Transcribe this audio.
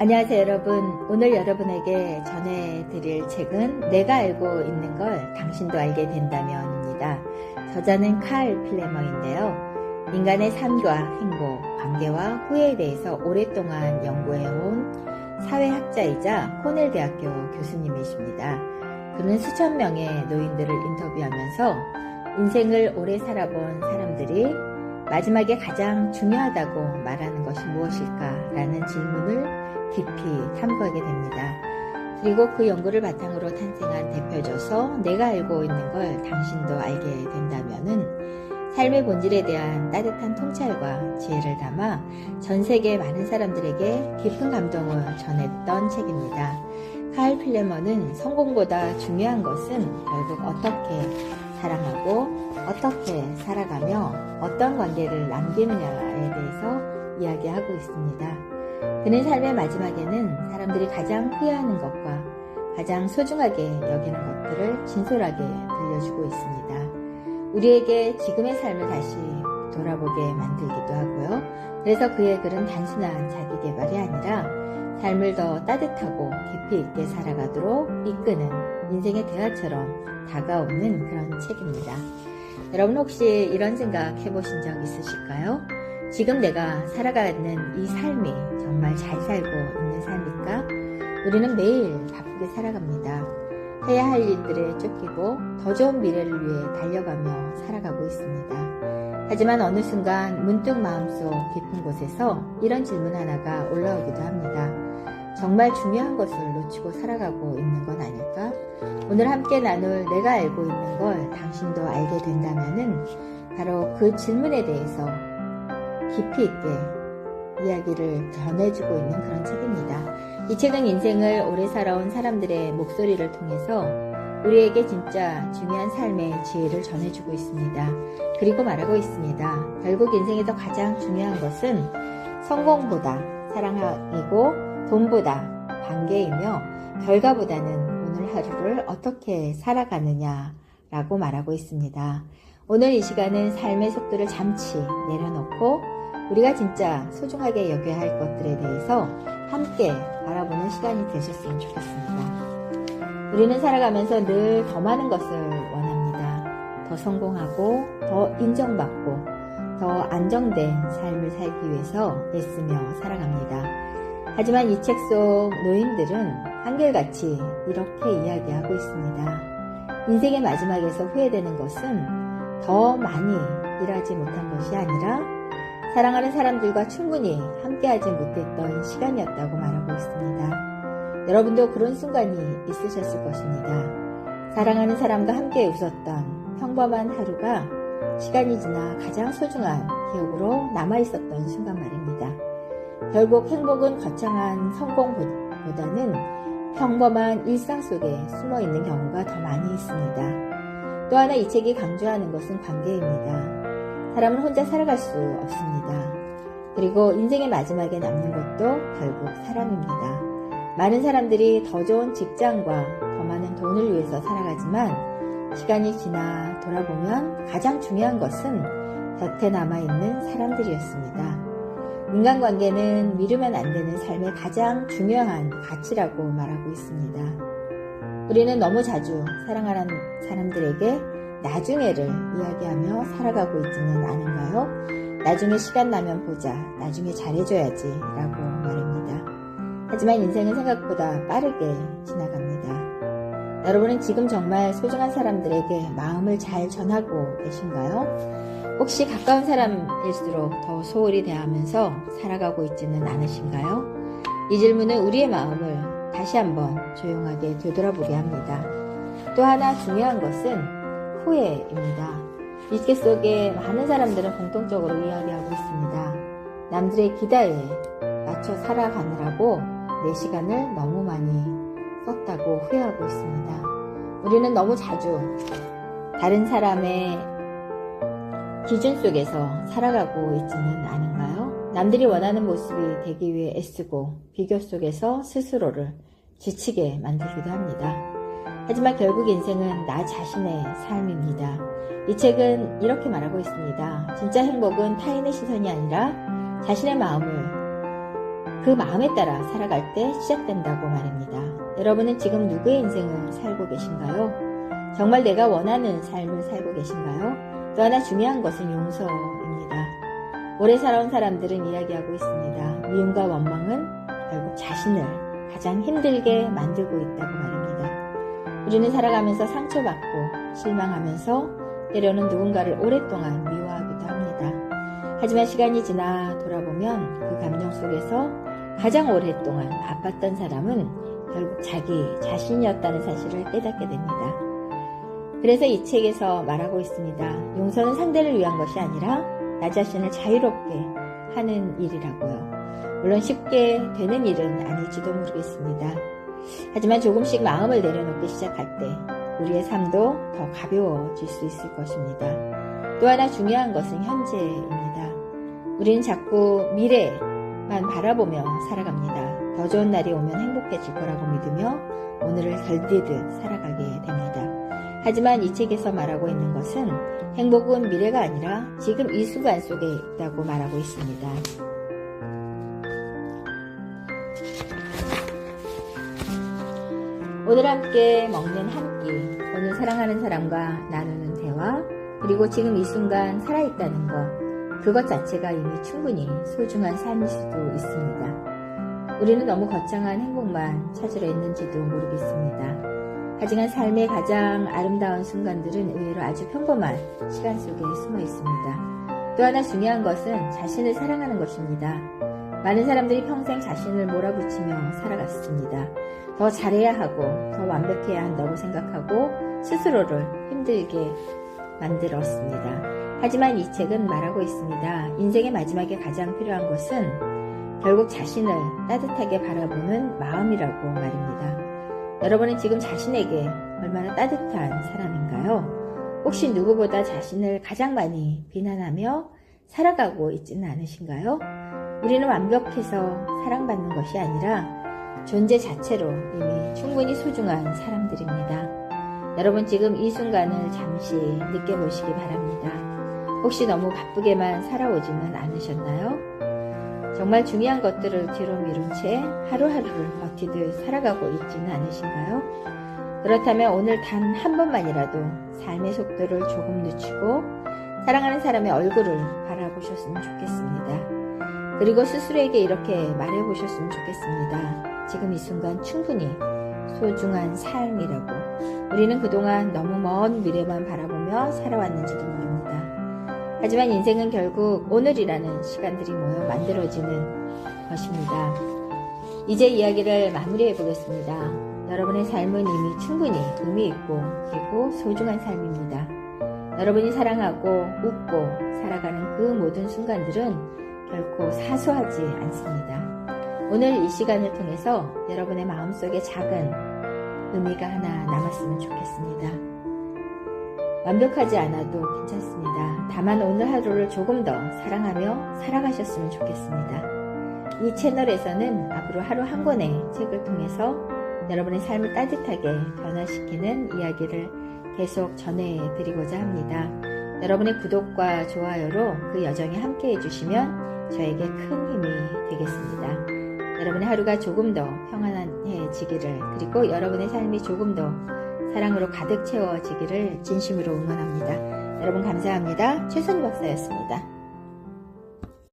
안녕하세요 여러분. 오늘 여러분에게 전해드릴 책은 내가 알고 있는 걸 당신도 알게 된다면입니다. 저자는 칼 필레머인데요. 인간의 삶과 행복, 관계와 후회에 대해서 오랫동안 연구해온 사회학자이자 코넬 대학교 교수님이십니다. 그는 수천 명의 노인들을 인터뷰하면서 인생을 오래 살아본 사람들이 마지막에 가장 중요하다고 말하는 것이 무엇일까라는 질문을 깊이 탐구하게 됩니다. 그리고 그 연구를 바탕으로 탄생한 대표져서 내가 알고 있는 걸 당신도 알게 된다면은 삶의 본질에 대한 따뜻한 통찰과 지혜를 담아 전 세계 많은 사람들에게 깊은 감동을 전했던 책입니다. 칼 필레머는 성공보다 중요한 것은 결국 어떻게 사랑하고 어떻게 살아가며 어떤 관계를 남기느냐에 대해서 이야기하고 있습니다. 그는 삶의 마지막에는 사람들이 가장 후회하는 것과 가장 소중하게 여기는 것들을 진솔하게 들려주고 있습니다. 우리에게 지금의 삶을 다시 돌아보게 만들기도 하고요. 그래서 그의 글은 단순한 자기계발이 아니라 삶을 더 따뜻하고 깊이 있게 살아가도록 이끄는 인생의 대화처럼 다가오는 그런 책입니다. 여러분 혹시 이런 생각 해보신 적 있으실까요? 지금 내가 살아가는 이 삶이 정말 잘 살고 있는 삶일까? 우리는 매일 바쁘게 살아갑니다. 해야 할 일들에 쫓기고 더 좋은 미래를 위해 달려가며 살아가고 있습니다. 하지만 어느 순간 문득 마음속 깊은 곳에서 이런 질문 하나가 올라오기도 합니다. 정말 중요한 것을 놓치고 살아가고 있는 건 아닐까? 오늘 함께 나눌 내가 알고 있는 걸 당신도 알게 된다면은 바로 그 질문에 대해서 깊이 있게 이야기를 전해주고 있는 그런 책입니다. 이 책은 인생을 오래 살아온 사람들의 목소리를 통해서 우리에게 진짜 중요한 삶의 지혜를 전해주고 있습니다. 그리고 말하고 있습니다. 결국 인생에서 가장 중요한 것은 성공보다 사랑이고 돈보다 관계이며 결과보다는 오늘 하루를 어떻게 살아가느냐라고 말하고 있습니다. 오늘 이 시간은 삶의 속도를 잠시 내려놓고 우리가 진짜 소중하게 여겨야 할 것들에 대해서 함께 바라보는 시간이 되셨으면 좋겠습니다. 우리는 살아가면서 늘 더 많은 것을 원합니다. 더 성공하고 더 인정받고 더 안정된 삶을 살기 위해서 애쓰며 살아갑니다. 하지만 이 책 속 노인들은 한결같이 이렇게 이야기하고 있습니다. 인생의 마지막에서 후회되는 것은 더 많이 일하지 못한 것이 아니라 사랑하는 사람들과 충분히 함께하지 못했던 시간이었다고 말하고 있습니다. 여러분도 그런 순간이 있으셨을 것입니다. 사랑하는 사람과 함께 웃었던 평범한 하루가 시간이 지나 가장 소중한 기억으로 남아있었던 순간 말입니다. 결국 행복은 거창한 성공보다는 평범한 일상 속에 숨어있는 경우가 더 많이 있습니다. 또 하나 이 책이 강조하는 것은 관계입니다. 사람은 혼자 살아갈 수 없습니다. 그리고 인생의 마지막에 남는 것도 결국 사람입니다. 많은 사람들이 더 좋은 직장과 더 많은 돈을 위해서 살아가지만 시간이 지나 돌아보면 가장 중요한 것은 곁에 남아있는 사람들이었습니다. 인간관계는 미루면 안 되는 삶의 가장 중요한 가치라고 말하고 있습니다. 우리는 너무 자주 사랑하는 사람들에게 나중에를 이야기하며 살아가고 있지는 않은가요? 나중에 시간 나면 보자, 나중에 잘해줘야지 라고 말입니다. 하지만 인생은 생각보다 빠르게 지나갑니다. 여러분은 지금 정말 소중한 사람들에게 마음을 잘 전하고 계신가요? 혹시 가까운 사람일수록 더 소홀히 대하면서 살아가고 있지는 않으신가요? 이 질문은 우리의 마음을 다시 한번 조용하게 되돌아보게 합니다. 또 하나 중요한 것은 후회입니다. 이 책 속에 많은 사람들은 공통적으로 이야기하고 있습니다. 남들의 기대에 맞춰 살아가느라고 내 시간을 너무 많이 썼다고 후회하고 있습니다. 우리는 너무 자주 다른 사람의 기준 속에서 살아가고 있지는 않은가요? 남들이 원하는 모습이 되기 위해 애쓰고 비교 속에서 스스로를 지치게 만들기도 합니다. 하지만 결국 인생은 나 자신의 삶입니다. 이 책은 이렇게 말하고 있습니다. 진짜 행복은 타인의 시선이 아니라 자신의 마음을 그 마음에 따라 살아갈 때 시작된다고 말입니다. 여러분은 지금 누구의 인생을 살고 계신가요? 정말 내가 원하는 삶을 살고 계신가요? 또 하나 중요한 것은 용서입니다. 오래 살아온 사람들은 이야기하고 있습니다. 미움과 원망은 결국 자신을 가장 힘들게 만들고 있다고 말입니다. 우리는 살아가면서 상처받고 실망하면서 때로는 누군가를 오랫동안 미워하기도 합니다. 하지만 시간이 지나 돌아보면 그 감정 속에서 가장 오랫동안 아팠던 사람은 결국 자기 자신이었다는 사실을 깨닫게 됩니다. 그래서 이 책에서 말하고 있습니다. 용서는 상대를 위한 것이 아니라 나 자신을 자유롭게 하는 일이라고요. 물론 쉽게 되는 일은 아닐지도 모르겠습니다. 하지만 조금씩 마음을 내려놓기 시작할 때 우리의 삶도 더 가벼워질 수 있을 것입니다. 또 하나 중요한 것은 현재입니다. 우리는 자꾸 미래만 바라보며 살아갑니다. 더 좋은 날이 오면 행복해질 거라고 믿으며 오늘을 견디듯 살아가게 됩니다. 하지만 이 책에서 말하고 있는 것은 행복은 미래가 아니라 지금 이 순간 속에 있다고 말하고 있습니다. 오늘 함께 먹는 한 끼, 오늘 사랑하는 사람과 나누는 대화, 그리고 지금 이 순간 살아있다는 것, 그것 자체가 이미 충분히 소중한 삶일 수도 있습니다. 우리는 너무 거창한 행복만 찾으려 했는지도 모르겠습니다. 하지만 삶의 가장 아름다운 순간들은 의외로 아주 평범한 시간 속에 숨어 있습니다. 또 하나 중요한 것은 자신을 사랑하는 것입니다. 많은 사람들이 평생 자신을 몰아붙이며 살아갔습니다. 더 잘해야 하고 더 완벽해야 한다고 생각하고 스스로를 힘들게 만들었습니다. 하지만 이 책은 말하고 있습니다. 인생의 마지막에 가장 필요한 것은 결국 자신을 따뜻하게 바라보는 마음이라고 말입니다. 여러분은 지금 자신에게 얼마나 따뜻한 사람인가요? 혹시 누구보다 자신을 가장 많이 비난하며 살아가고 있지는 않으신가요? 우리는 완벽해서 사랑받는 것이 아니라 존재 자체로 이미 충분히 소중한 사람들입니다. 여러분 지금 이 순간을 잠시 느껴보시기 바랍니다. 혹시 너무 바쁘게만 살아오지는 않으셨나요? 정말 중요한 것들을 뒤로 미룬 채 하루하루를 버티듯 살아가고 있지는 않으신가요? 그렇다면 오늘 단 한 번만이라도 삶의 속도를 조금 늦추고 사랑하는 사람의 얼굴을 바라보셨으면 좋겠습니다. 그리고 스스로에게 이렇게 말해보셨으면 좋겠습니다. 지금 이 순간 충분히 소중한 삶이라고. 우리는 그동안 너무 먼 미래만 바라보며 살아왔는지도 모릅니다. 하지만 인생은 결국 오늘이라는 시간들이 모여 만들어지는 것입니다. 이제 이야기를 마무리해 보겠습니다. 여러분의 삶은 이미 충분히 의미 있고 그리고 소중한 삶입니다. 여러분이 사랑하고 웃고 살아가는 그 모든 순간들은 결코 사소하지 않습니다. 오늘 이 시간을 통해서 여러분의 마음속에 작은 의미가 하나 남았으면 좋겠습니다. 완벽하지 않아도 괜찮습니다. 다만 오늘 하루를 조금 더 사랑하며 살아가셨으면 좋겠습니다. 이 채널에서는 앞으로 하루 한 권의 책을 통해서 여러분의 삶을 따뜻하게 변화시키는 이야기를 계속 전해드리고자 합니다. 여러분의 구독과 좋아요로 그 여정에 함께 해주시면 저에게 큰 힘이 되겠습니다. 여러분의 하루가 조금 더 평안해지기를, 그리고 여러분의 삶이 조금 더 사랑으로 가득 채워지기를 진심으로 응원합니다. 여러분 감사합니다. 최선희 박사였습니다.